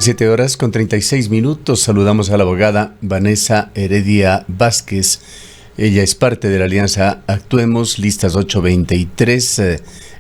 7 horas con 36 minutos. Saludamos a la abogada Vanessa Heredia Vázquez. Ella es parte de la alianza Actuemos, listas 823.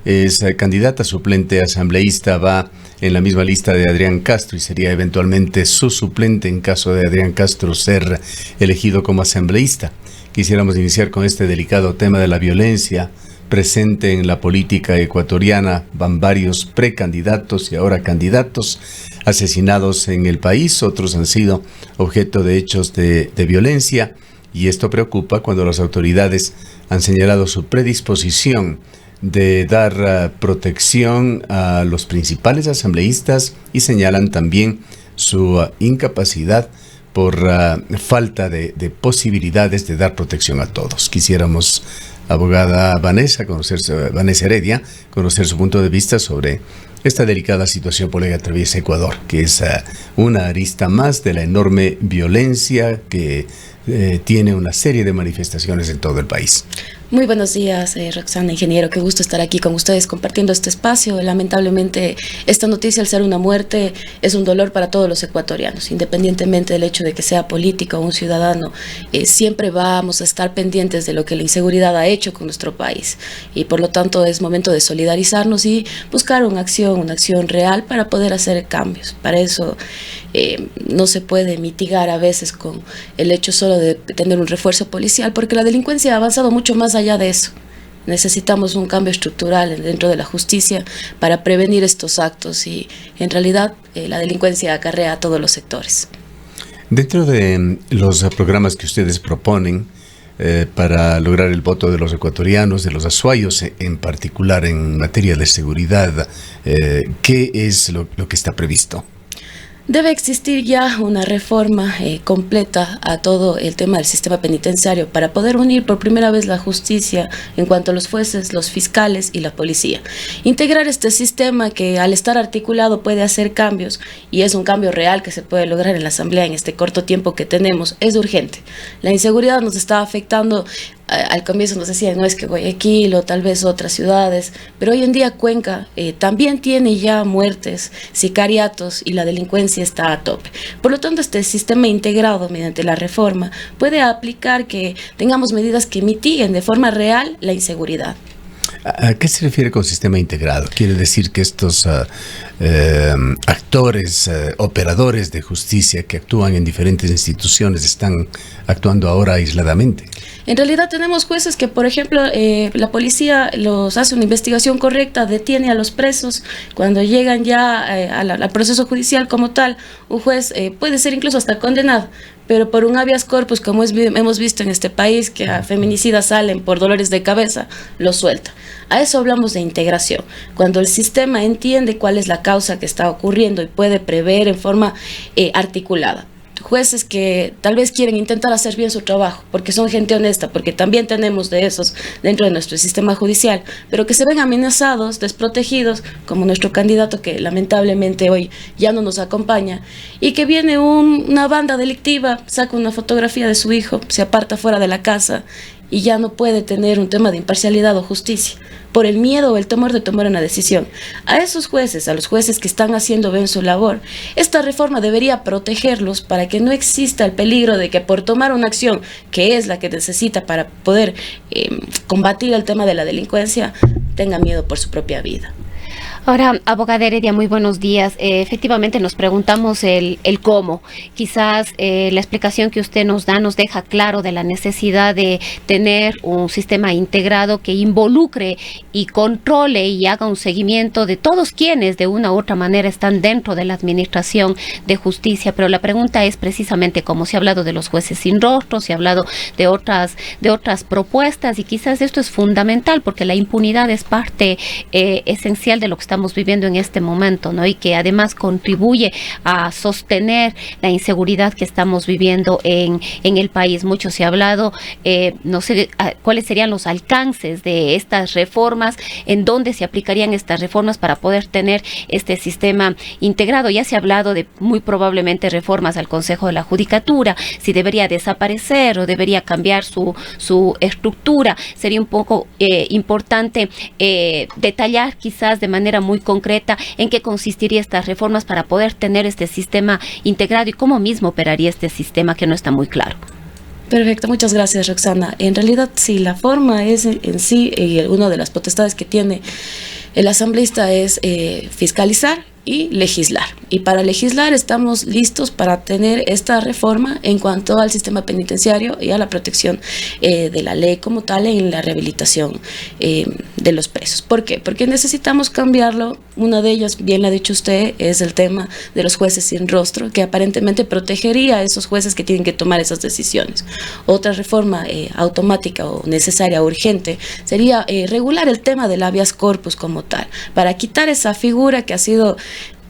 Es candidata suplente asambleísta, va en la misma lista de Adrián Castro y sería eventualmente su suplente en caso de Adrián Castro ser elegido como asambleísta. Quisiéramos iniciar con este delicado tema de la violencia presente en la política ecuatoriana. Van varios precandidatos y ahora candidatos asesinados en el país. Otros han sido objeto de hechos de violencia, y esto preocupa cuando las autoridades han señalado su predisposición de dar protección a los principales asambleístas y señalan también su incapacidad por falta de posibilidades de dar protección a todos. Quisiéramos, abogada Vanessa Heredia, conocer su punto de vista sobre esta delicada situación por la que atraviesa Ecuador, que es una arista más de la enorme violencia que tiene una serie de manifestaciones en todo el país. Muy buenos días, Roxana, ingeniero. Qué gusto estar aquí con ustedes compartiendo este espacio. Lamentablemente, esta noticia, al ser una muerte, es un dolor para todos los ecuatorianos, independientemente del hecho de que sea político o un ciudadano. Siempre vamos a estar pendientes de lo que la inseguridad ha hecho con nuestro país, y por lo tanto es momento de solidarizarnos y buscar una acción real para poder hacer cambios. Para eso no se puede mitigar a veces con el hecho solo de tener un refuerzo policial, porque la delincuencia ha avanzado mucho más allá de eso. Necesitamos un cambio estructural dentro de la justicia para prevenir estos actos, y en realidad la delincuencia acarrea a todos los sectores. Dentro de los programas que ustedes proponen para lograr el voto de los ecuatorianos, de los azuayos en particular en materia de seguridad, ¿qué es lo que está previsto? Debe existir ya una reforma completa a todo el tema del sistema penitenciario para poder unir por primera vez la justicia en cuanto a los jueces, los fiscales y la policía. Integrar este sistema que, al estar articulado, puede hacer cambios, y es un cambio real que se puede lograr en la Asamblea en este corto tiempo que tenemos. Es urgente. La inseguridad nos está afectando. Al comienzo nos decían, no, es que Guayaquil o tal vez otras ciudades, pero hoy en día Cuenca también tiene ya muertes, sicariatos, y la delincuencia está a tope. Por lo tanto, este sistema integrado mediante la reforma puede aplicar que tengamos medidas que mitiguen de forma real la inseguridad. ¿A qué se refiere con sistema integrado? ¿Quiere decir que estos actores, operadores de justicia que actúan en diferentes instituciones están actuando ahora aisladamente? En realidad tenemos jueces que, por ejemplo, la policía los hace una investigación correcta, detiene a los presos. Cuando llegan ya al proceso judicial como tal, un juez puede ser incluso hasta condenado, pero por un habeas corpus, como hemos visto en este país, que a feminicidas salen por dolores de cabeza, los suelta. A eso hablamos de integración, cuando el sistema entiende cuál es la causa que está ocurriendo y puede prever en forma articulada. Jueces que tal vez quieren intentar hacer bien su trabajo, porque son gente honesta, porque también tenemos de esos dentro de nuestro sistema judicial, pero que se ven amenazados, desprotegidos, como nuestro candidato que lamentablemente hoy ya no nos acompaña, y que viene una banda delictiva, saca una fotografía de su hijo, se aparta fuera de la casa y ya no puede tener un tema de imparcialidad o justicia, por el miedo o el temor de tomar una decisión. A esos jueces, a los jueces que están haciendo bien su labor, esta reforma debería protegerlos para que no exista el peligro de que por tomar una acción que es la que necesita para poder combatir el tema de la delincuencia, tenga miedo por su propia vida. Ahora, abogada Heredia, muy buenos días. Efectivamente nos preguntamos el cómo. Quizás la explicación que usted nos da nos deja claro de la necesidad de tener un sistema integrado que involucre y controle y haga un seguimiento de todos quienes de una u otra manera están dentro de la administración de justicia. Pero la pregunta es precisamente cómo. Se ha hablado de los jueces sin rostro, se ha hablado de otras propuestas, y quizás esto es fundamental porque la impunidad es parte esencial de lo que estamos viviendo en este momento, ¿no? Y que además contribuye a sostener la inseguridad que estamos viviendo en el país. Mucho se ha hablado, no sé cuáles serían los alcances de estas reformas, en dónde se aplicarían estas reformas para poder tener este sistema integrado. Ya se ha hablado de muy probablemente reformas al Consejo de la Judicatura, si debería desaparecer o debería cambiar su estructura. Sería un poco importante detallar quizás de manera manera muy concreta en qué consistiría estas reformas para poder tener este sistema integrado y cómo mismo operaría este sistema que no está muy claro. Perfecto, muchas gracias, Roxana. En realidad, sí, la forma es en sí, una de las potestades que tiene el asambleísta es fiscalizar y legislar. Y para legislar estamos listos para tener esta reforma en cuanto al sistema penitenciario y a la protección de la ley como tal en la rehabilitación de los presos. ¿Por qué? Porque necesitamos cambiarlo. Una de ellas, bien lo ha dicho usted, es el tema de los jueces sin rostro, que aparentemente protegería a esos jueces que tienen que tomar esas decisiones. Otra reforma automática o necesaria o urgente sería regular el tema del habeas corpus como tal, para quitar esa figura que ha sido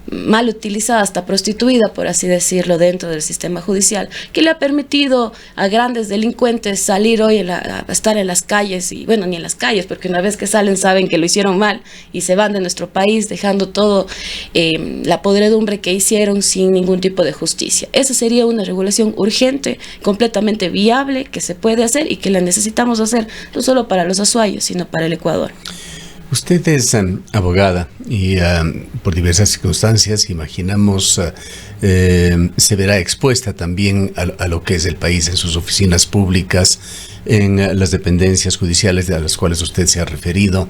mal utilizada, hasta prostituida, por así decirlo, dentro del sistema judicial, que le ha permitido a grandes delincuentes salir hoy a estar en las calles, y bueno, ni en las calles, porque una vez que salen saben que lo hicieron mal y se van de nuestro país dejando todo la podredumbre que hicieron sin ningún tipo de justicia. Esa sería una regulación urgente, completamente viable, que se puede hacer y que la necesitamos hacer, no solo para los azuayos, sino para el Ecuador. Usted es abogada y por diversas circunstancias, imaginamos, se verá expuesta también a lo que es el país en sus oficinas públicas, en las dependencias judiciales a las cuales usted se ha referido.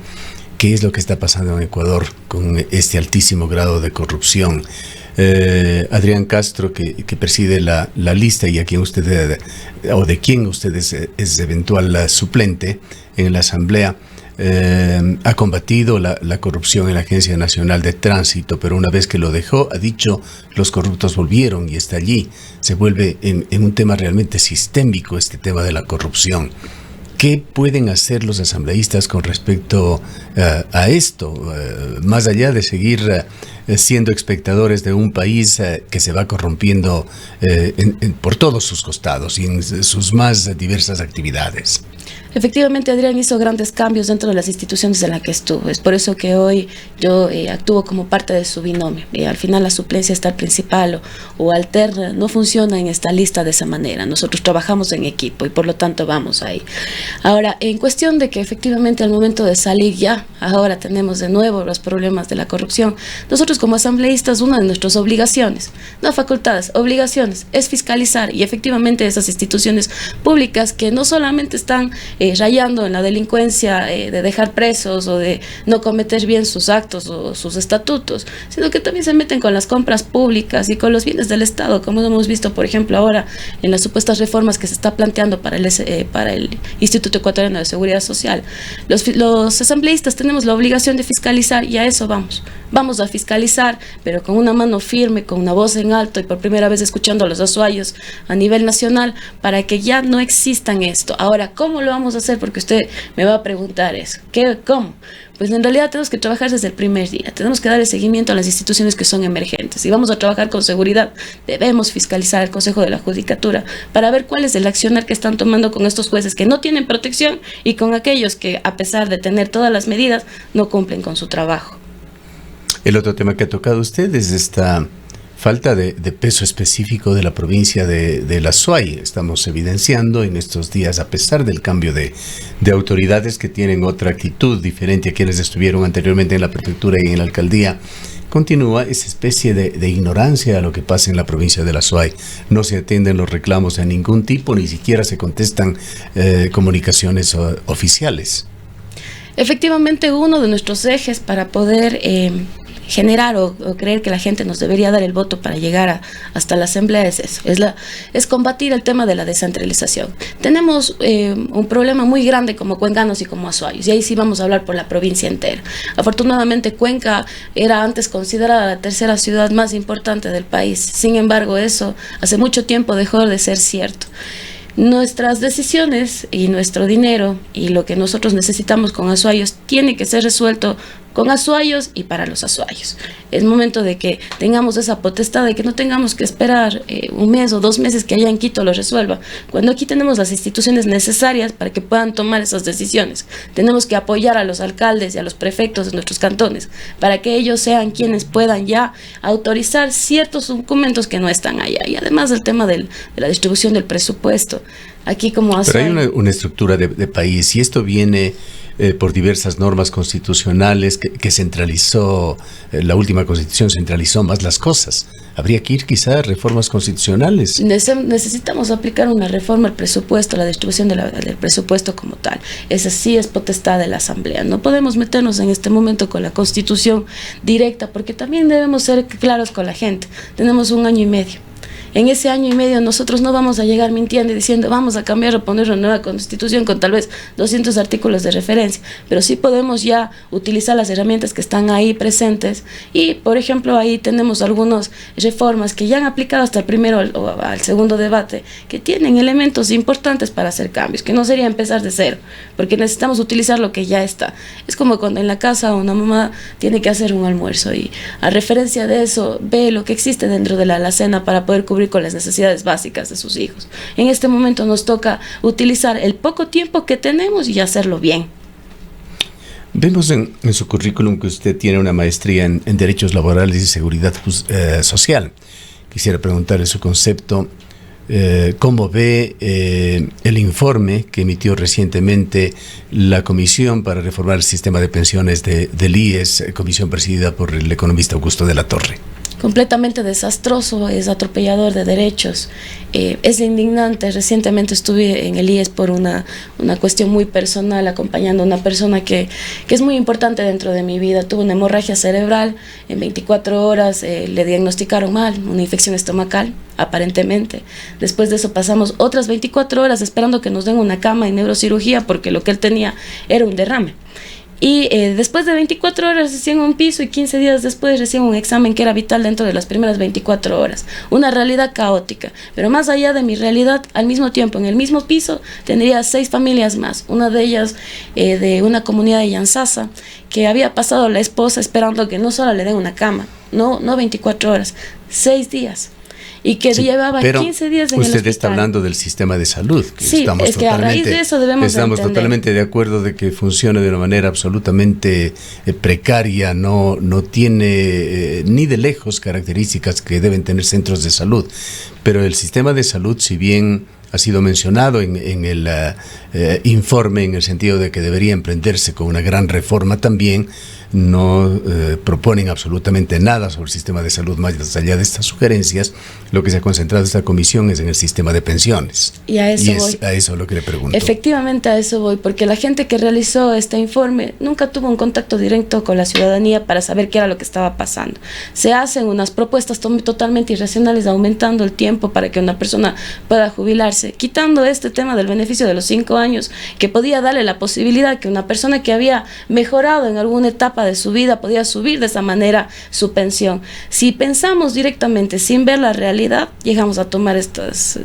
¿Qué es lo que está pasando en Ecuador con este altísimo grado de corrupción? Adrián Castro, que preside la lista y a quien usted, o de quien usted es eventual suplente en la Asamblea, ha combatido la corrupción en la Agencia Nacional de Tránsito, pero una vez que lo dejó, ha dicho, los corruptos volvieron y está allí. Se vuelve en un tema realmente sistémico este tema de la corrupción. ¿Qué pueden hacer los asambleístas con respecto a esto? Más allá de seguir siendo espectadores de un país que se va corrompiendo por todos sus costados y en sus más diversas actividades. Efectivamente, Adrián hizo grandes cambios dentro de las instituciones en las que estuvo. Es por eso que hoy yo actúo como parte de su binomio. Al final la suplencia está principal o alterna no funciona en esta lista de esa manera. Nosotros trabajamos en equipo y por lo tanto vamos ahí. Ahora, en cuestión de que efectivamente al momento de salir ya, ahora tenemos de nuevo los problemas de la corrupción. Nosotros como asambleístas, una de nuestras obligaciones, no facultades, obligaciones, es fiscalizar y efectivamente esas instituciones públicas que no solamente están rayando en la delincuencia de dejar presos o de no cometer bien sus actos o sus estatutos, sino que también se meten con las compras públicas y con los bienes del Estado, como hemos visto, por ejemplo, ahora en las supuestas reformas que se está planteando para el Instituto Ecuatoriano de Seguridad Social. Los asambleístas tenemos la obligación de fiscalizar y a eso vamos. Vamos a fiscalizar, pero con una mano firme, con una voz en alto y por primera vez escuchando a los azuayos a nivel nacional para que ya no existan esto. Ahora, ¿cómo lo vamos a hacer? Porque usted me va a preguntar eso. ¿Cómo? Pues en realidad tenemos que trabajar desde el primer día. Tenemos que dar el seguimiento a las instituciones que son emergentes. Y vamos a trabajar con seguridad. Debemos fiscalizar el Consejo de la Judicatura para ver cuál es el accionar que están tomando con estos jueces que no tienen protección y con aquellos que, a pesar de tener todas las medidas, no cumplen con su trabajo. El otro tema que ha tocado usted es esta falta de peso específico de la provincia de la Suay. Estamos evidenciando en estos días, a pesar del cambio de autoridades que tienen otra actitud diferente a quienes estuvieron anteriormente en la prefectura y en la alcaldía, continúa esa especie de ignorancia a lo que pasa en la provincia de la Suay. No se atienden los reclamos de ningún tipo, ni siquiera se contestan comunicaciones oficiales. Efectivamente, uno de nuestros ejes para poder generar o creer que la gente nos debería dar el voto para llegar hasta la asamblea es eso, es combatir el tema de la descentralización. Tenemos un problema muy grande como cuencanos y como azuayos, y ahí sí vamos a hablar por la provincia entera. Afortunadamente Cuenca era antes considerada la tercera ciudad más importante del país, sin embargo eso hace mucho tiempo dejó de ser cierto. Nuestras decisiones y nuestro dinero y lo que nosotros necesitamos con azuayos tiene que ser resuelto con azuayos y para los azuayos. Es momento de que tengamos esa potestad, de que no tengamos que esperar un mes o 2 meses que allá en Quito lo resuelva. Cuando aquí tenemos las instituciones necesarias para que puedan tomar esas decisiones, tenemos que apoyar a los alcaldes y a los prefectos de nuestros cantones para que ellos sean quienes puedan ya autorizar ciertos documentos que no están allá. Y además el tema de la distribución del presupuesto. Aquí como Pero hay una estructura de país y esto viene por diversas normas constitucionales que centralizó, la última constitución centralizó más las cosas. Habría que ir quizá a reformas constitucionales. Necesitamos aplicar una reforma al presupuesto, la distribución del presupuesto como tal. Esa sí es potestad de la Asamblea. No podemos meternos en este momento con la Constitución directa, porque también debemos ser claros con la gente. Tenemos 1 año y medio. En ese año y medio nosotros no vamos a llegar mintiendo y diciendo vamos a cambiar o poner una nueva constitución con tal vez 200 artículos de referencia, pero sí podemos ya utilizar las herramientas que están ahí presentes y, por ejemplo, ahí tenemos algunas reformas que ya han aplicado hasta el primero o al segundo debate, que tienen elementos importantes para hacer cambios, que no sería empezar de cero, porque necesitamos utilizar lo que ya está. Es como cuando en la casa una mamá tiene que hacer un almuerzo y a referencia de eso ve lo que existe dentro de la alacena para poder cubrir con las necesidades básicas de sus hijos. En este momento nos toca utilizar el poco tiempo que tenemos y hacerlo bien. Vemos en su currículum que usted tiene una maestría en Derechos Laborales y Seguridad Social. Quisiera preguntarle su concepto, cómo ve el informe que emitió recientemente la Comisión para Reformar el Sistema de Pensiones del IES, comisión presidida por el economista Augusto de la Torre. Completamente desastroso, es atropellador de derechos, es indignante. Recientemente estuve en el IES por una cuestión muy personal, acompañando a una persona que es muy importante dentro de mi vida. Tuvo una hemorragia cerebral, en 24 horas le diagnosticaron mal, una infección estomacal, aparentemente. Después de eso pasamos otras 24 horas esperando que nos den una cama en neurocirugía porque lo que él tenía era un derrame. Y después de 24 horas recién un piso y 15 días después recién un examen que era vital dentro de las primeras 24 horas. Una realidad caótica. Pero más allá de mi realidad, al mismo tiempo, en el mismo piso, tendría 6 familias más. Una de ellas de una comunidad de Yansasa, que había pasado la esposa esperando que no solo le den una cama, no 24 horas, 6 días. Y que sí, llevaba 15 días en el hospital. Usted está hablando del sistema de salud. Que sí, es que a raíz de eso estamos entender. Totalmente de acuerdo de que funciona de una manera absolutamente precaria, no tiene ni de lejos características que deben tener centros de salud. Pero el sistema de salud, si bien ha sido mencionado en el informe en el sentido de que debería emprenderse con una gran reforma, también no proponen absolutamente nada sobre el sistema de salud más allá de estas sugerencias. Lo que se ha concentrado esta comisión es en el sistema de pensiones. Y a eso voy. A eso lo que le pregunto. Efectivamente a eso voy, porque la gente que realizó este informe nunca tuvo un contacto directo con la ciudadanía para saber qué era lo que estaba pasando. Se hacen unas propuestas totalmente irracionales, aumentando el tiempo para que una persona pueda jubilarse, quitando este tema del beneficio de los 5 años, que podía darle la posibilidad que una persona que había mejorado en alguna etapa de su vida podía subir de esa manera su pensión. Si pensamos directamente sin ver la realidad, llegamos a tomar estas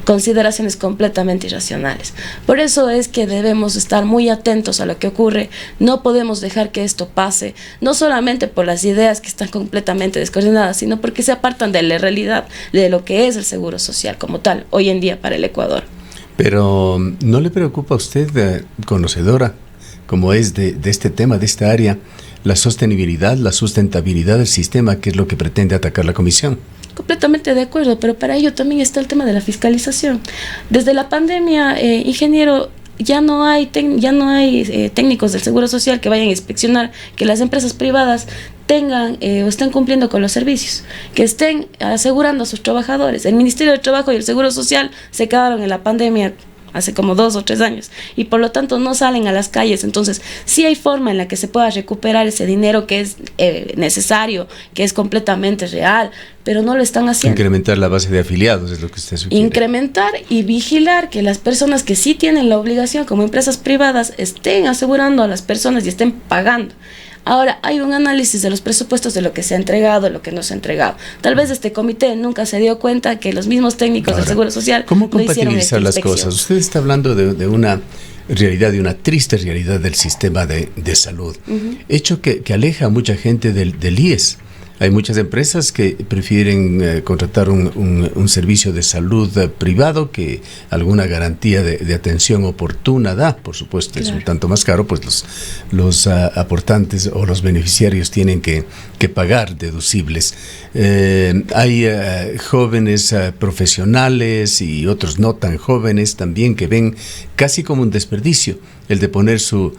consideraciones completamente irracionales. Por eso es que debemos estar muy atentos a lo que ocurre. No podemos dejar que esto pase, no solamente por las ideas que están completamente descoordinadas, sino porque se apartan de la realidad de lo que es el seguro social como tal hoy en día para el Ecuador. Pero ¿no le preocupa a usted, conocedora como es de este tema, de esta área, la sostenibilidad, la sustentabilidad del sistema, que es lo que pretende atacar la comisión? Completamente de acuerdo, pero para ello también está el tema de la fiscalización. Desde la pandemia, ingeniero, ya no hay técnicos del Seguro Social que vayan a inspeccionar que las empresas privadas tengan o estén cumpliendo con los servicios, que estén asegurando a sus trabajadores. El Ministerio de Trabajo y el Seguro Social se quedaron en la pandemia hace como 2 o 3 años y por lo tanto no salen a las calles. Entonces sí hay forma en la que se pueda recuperar ese dinero que es necesario, que es completamente real, pero no lo están haciendo. Incrementar la base de afiliados es lo que usted sugiere. Incrementar y vigilar que las personas que sí tienen la obligación como empresas privadas estén asegurando a las personas y estén pagando. Ahora, hay un análisis de los presupuestos de lo que se ha entregado, lo que no se ha entregado. Tal vez este comité nunca se dio cuenta que los mismos técnicos del Seguro Social ¿cómo compatibilizar las cosas? Usted está hablando de una realidad, de una triste realidad del sistema de salud, hecho que aleja a mucha gente del IES. Hay muchas empresas que prefieren contratar un servicio de salud privado que alguna garantía de atención oportuna da. Por supuesto, claro, es un tanto más caro, pues los aportantes o los beneficiarios tienen que pagar deducibles. Hay jóvenes profesionales y otros no tan jóvenes también que ven casi como un desperdicio el de poner su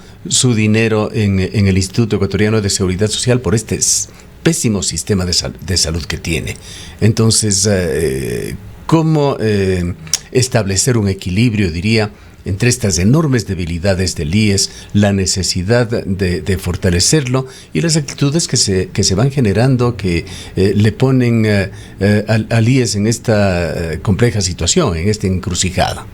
dinero en el Instituto Ecuatoriano de Seguridad Social por este pésimo sistema de salud que tiene. Entonces, ¿cómo establecer un equilibrio, diría, entre estas enormes debilidades del IES, la necesidad de fortalecerlo y las actitudes que se van generando que le ponen al IES en esta compleja situación, en esta encrucijada?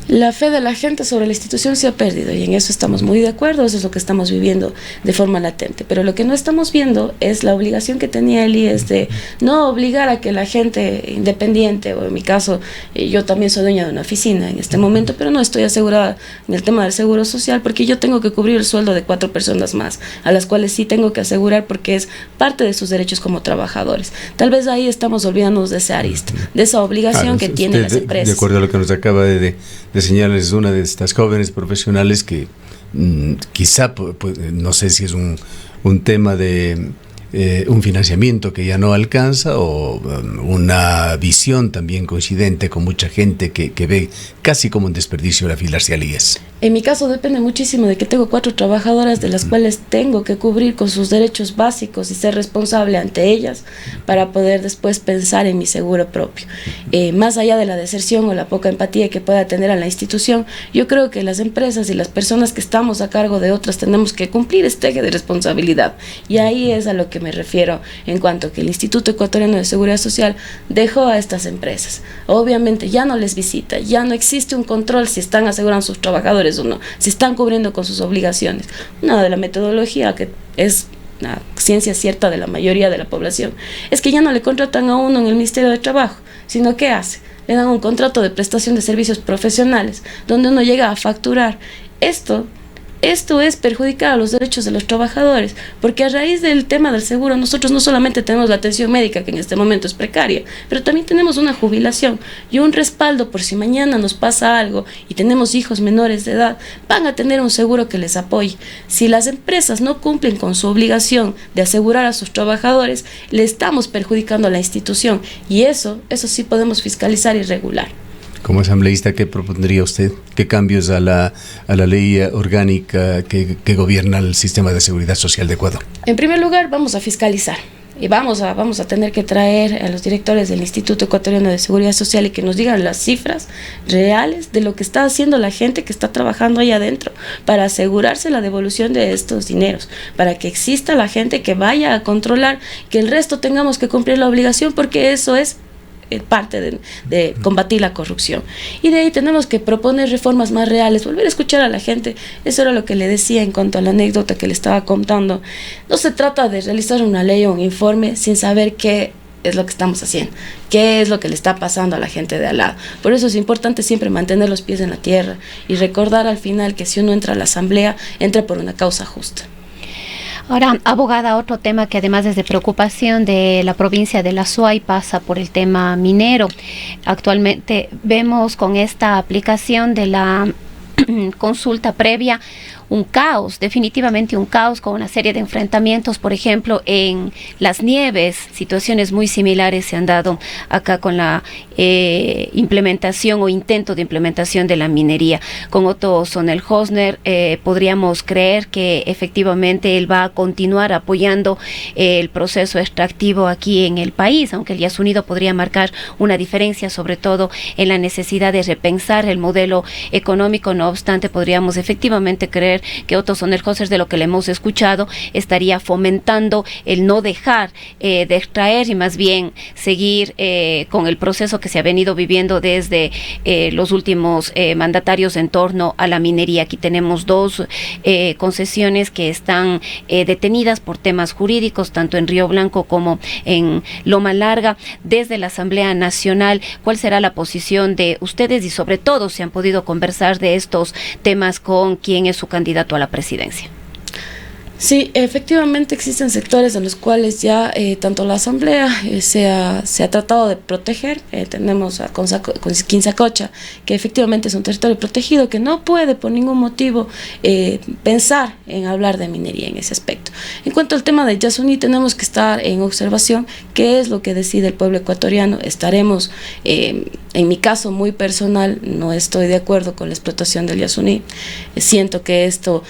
La fe de la gente sobre la institución se ha perdido y en eso estamos muy de acuerdo, eso es lo que estamos viviendo de forma latente, pero lo que no estamos viendo es la obligación que tenía el IES de no obligar a que la gente independiente, o en mi caso yo también soy dueña de una oficina en este momento, pero no estoy asegurada en el tema del seguro social porque yo tengo que cubrir el sueldo de 4 personas más, a las cuales sí tengo que asegurar porque es parte de sus derechos como trabajadores. Tal vez ahí estamos olvidándonos de esa arista, de esa obligación que tienen las empresas. De acuerdo a lo que nos acaba de señalar, es una de estas jóvenes profesionales que quizá, no sé si es un tema de un financiamiento que ya no alcanza o una visión también coincidente con mucha gente que ve casi como un desperdicio el afiliarse al IES. En mi caso depende muchísimo de que tengo 4 trabajadoras de las cuales tengo que cubrir con sus derechos básicos y ser responsable ante ellas para poder después pensar en mi seguro propio. Más allá de la deserción o la poca empatía que pueda tener a la institución, yo creo que las empresas y las personas que estamos a cargo de otras tenemos que cumplir este eje de responsabilidad. Y ahí es a lo que me refiero en cuanto a que el Instituto Ecuatoriano de Seguridad Social dejó a estas empresas. Obviamente ya no les visita, ya no existe un control si están asegurando sus trabajadores o no, si están cubriendo con sus obligaciones. Una de la metodología que es una ciencia cierta de la mayoría de la población es que ya no le contratan a uno en el Ministerio de Trabajo, sino ¿qué hace? Le dan un contrato de prestación de servicios profesionales donde uno llega a facturar. Esto es perjudicar a los derechos de los trabajadores, porque a raíz del tema del seguro nosotros no solamente tenemos la atención médica, que en este momento es precaria, pero también tenemos una jubilación y un respaldo por si mañana nos pasa algo y tenemos hijos menores de edad, van a tener un seguro que les apoye. Si las empresas no cumplen con su obligación de asegurar a sus trabajadores, le estamos perjudicando a la institución y eso sí podemos fiscalizar y regular. Como asambleísta, ¿qué propondría usted? ¿Qué cambios a la ley orgánica que gobierna el sistema de seguridad social de Ecuador? En primer lugar, vamos a fiscalizar y vamos a tener que traer a los directores del Instituto Ecuatoriano de Seguridad Social y que nos digan las cifras reales de lo que está haciendo la gente que está trabajando ahí adentro para asegurarse la devolución de estos dineros, para que exista la gente que vaya a controlar, que el resto tengamos que cumplir la obligación porque eso es parte de combatir la corrupción. Y de ahí tenemos que proponer reformas más reales, volver a escuchar a la gente. Eso era lo que le decía en cuanto a la anécdota que le estaba contando. No se trata de realizar una ley o un informe sin saber qué es lo que estamos haciendo, qué es lo que le está pasando a la gente de al lado. Por eso es importante siempre mantener los pies en la tierra y recordar al final que si uno entra a la asamblea, entra por una causa justa. Ahora, abogada, otro tema que además es de preocupación de la provincia de la Suay pasa por el tema minero. Actualmente vemos con esta aplicación de la consulta previa un caos, definitivamente un caos, con una serie de enfrentamientos. Por ejemplo, en Las Nieves, situaciones muy similares se han dado acá con la implementación o intento de implementación de la minería. Con Otto Sonnenhösner podríamos creer que efectivamente él va a continuar apoyando el proceso extractivo aquí en el país, aunque el Yasunido podría marcar una diferencia, sobre todo en la necesidad de repensar el modelo económico. No obstante, podríamos efectivamente creer que Otto Sonnenhösner, de lo que le hemos escuchado, estaría fomentando el no dejar de extraer y más bien seguir con el proceso que se ha venido viviendo desde los últimos mandatarios en torno a la minería. Aquí tenemos 2 concesiones que están detenidas por temas jurídicos, tanto en Río Blanco como en Loma Larga. Desde la Asamblea Nacional, ¿cuál será la posición de ustedes y sobre todo si han podido conversar de estos temas con quién es su candidato a la presidencia? Sí, efectivamente existen sectores en los cuales ya tanto la Asamblea se ha tratado de proteger. Tenemos a Quinzacocha, que efectivamente es un territorio protegido, que no puede por ningún motivo pensar en hablar de minería en ese aspecto. En cuanto al tema de Yasuní, tenemos que estar en observación qué es lo que decide el pueblo ecuatoriano. Estaremos, en mi caso muy personal, no estoy de acuerdo con la explotación del Yasuní. Siento que esto,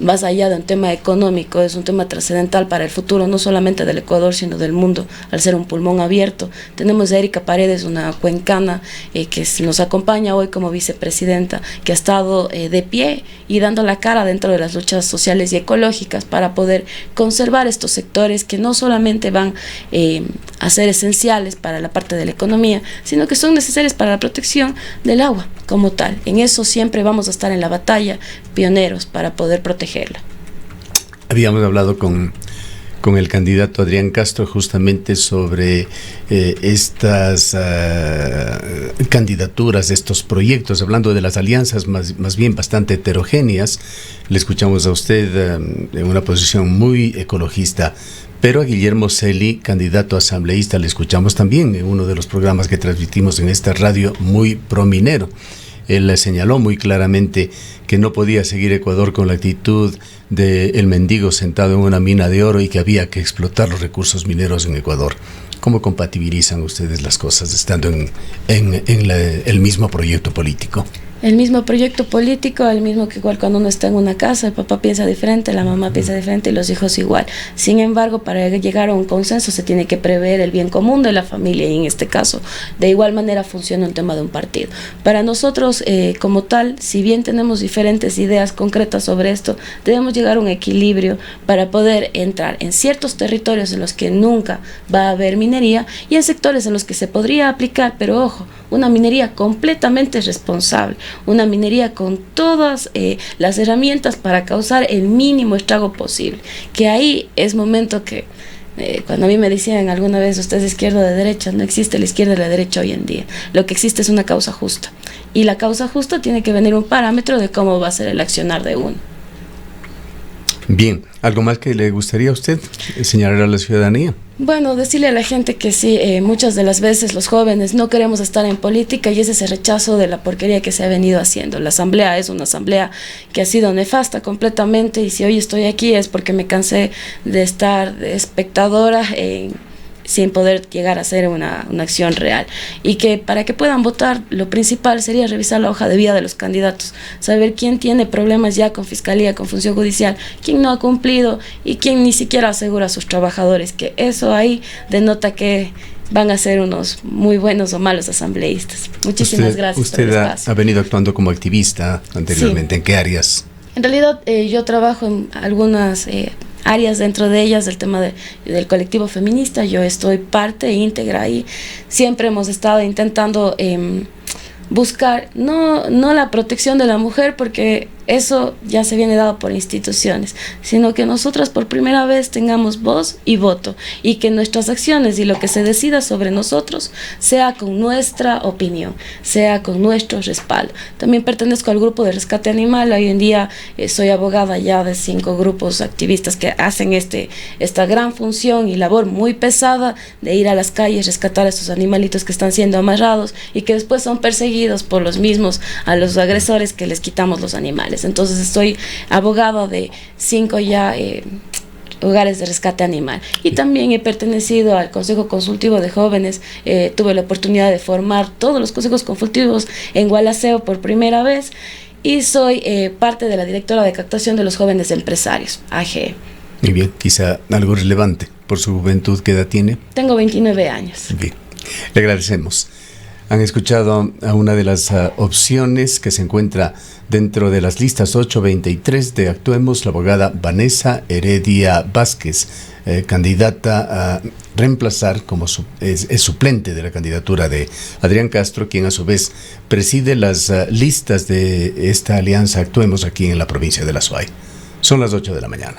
más allá de un tema económico, es un tema trascendental para el futuro, no solamente del Ecuador, sino del mundo, al ser un pulmón abierto. Tenemos a Erika Paredes, una cuencana que nos acompaña hoy como vicepresidenta, que ha estado de pie y dando la cara dentro de las luchas sociales y ecológicas para poder conservar estos sectores que no solamente van a ser esenciales para la parte de la economía, sino que son necesarios para la protección del agua como tal. En eso siempre vamos a estar en la batalla, pioneros, para poder protegerla. Habíamos hablado con el candidato Adrián Castro justamente sobre estas candidaturas, estos proyectos, hablando de las alianzas más bien bastante heterogéneas. Le escuchamos a usted en una posición muy ecologista, pero a Guillermo Celi, candidato asambleísta, le escuchamos también en uno de los programas que transmitimos en esta radio, muy prominero. Él señaló muy claramente que no podía seguir Ecuador con la actitud del mendigo sentado en una mina de oro y que había que explotar los recursos mineros en Ecuador. ¿Cómo compatibilizan ustedes las cosas estando en el mismo proyecto político? El mismo proyecto político, el mismo que igual cuando uno está en una casa, el papá piensa diferente, la mamá piensa diferente y los hijos igual. Sin embargo, para llegar a un consenso se tiene que prever el bien común de la familia y en este caso, de igual manera funciona el tema de un partido. Para nosotros, como tal, si bien tenemos diferentes ideas concretas sobre esto, debemos llegar a un equilibrio para poder entrar en ciertos territorios en los que nunca va a haber minería y en sectores en los que se podría aplicar, pero ojo, una minería completamente responsable, una minería con todas las herramientas para causar el mínimo estrago posible, que ahí es momento que cuando a mí me decían alguna vez usted es izquierda o de derecha, no existe la izquierda y la derecha hoy en día, lo que existe es una causa justa y la causa justa tiene que venir un parámetro de cómo va a ser el accionar de uno. Bien, ¿algo más que le gustaría a usted señalar a la ciudadanía? Bueno, decirle a la gente que sí, muchas de las veces los jóvenes no queremos estar en política y es ese rechazo de la porquería que se ha venido haciendo. La asamblea es una asamblea que ha sido nefasta completamente y si hoy estoy aquí es porque me cansé de estar de espectadora sin poder llegar a hacer una acción real. Y que para que puedan votar, lo principal sería revisar la hoja de vida de los candidatos, saber quién tiene problemas ya con fiscalía, con función judicial, quién no ha cumplido y quién ni siquiera asegura a sus trabajadores, que eso ahí denota que van a ser unos muy buenos o malos asambleístas. Muchísimas gracias por el espacio. Usted ha venido actuando como activista anteriormente. Sí. ¿En qué áreas? En realidad yo trabajo en algunas áreas, dentro de ellas del tema del colectivo feminista. Yo estoy parte íntegra y siempre hemos estado intentando buscar no la protección de la mujer, porque eso ya se viene dado por instituciones, sino que nosotras por primera vez tengamos voz y voto y que nuestras acciones y lo que se decida sobre nosotros sea con nuestra opinión, sea con nuestro respaldo. También pertenezco al grupo de rescate animal. Hoy en día soy abogada ya de 5 grupos activistas que hacen esta gran función y labor muy pesada de ir a las calles, rescatar a estos animalitos que están siendo amarrados y que después son perseguidos por los mismos, a los agresores que les quitamos los animales. Entonces estoy abogado de 5 ya hogares de rescate animal y también he pertenecido al Consejo Consultivo de Jóvenes. Tuve la oportunidad de formar todos los consejos consultivos en Gualaceo por primera vez y soy parte de la directora de captación de los jóvenes empresarios, AGE. Muy bien, quizá algo relevante por su juventud. ¿Qué edad tiene? Tengo 29 años. Bien, le agradecemos. Han escuchado a una de las opciones que se encuentra dentro de las listas 823 de Actuemos, la abogada Vanessa Heredia Vázquez, candidata a reemplazar como es suplente de la candidatura de Adrián Castro, quien a su vez preside las listas de esta alianza Actuemos aquí en la provincia de La Suay. Son las 8 de la mañana.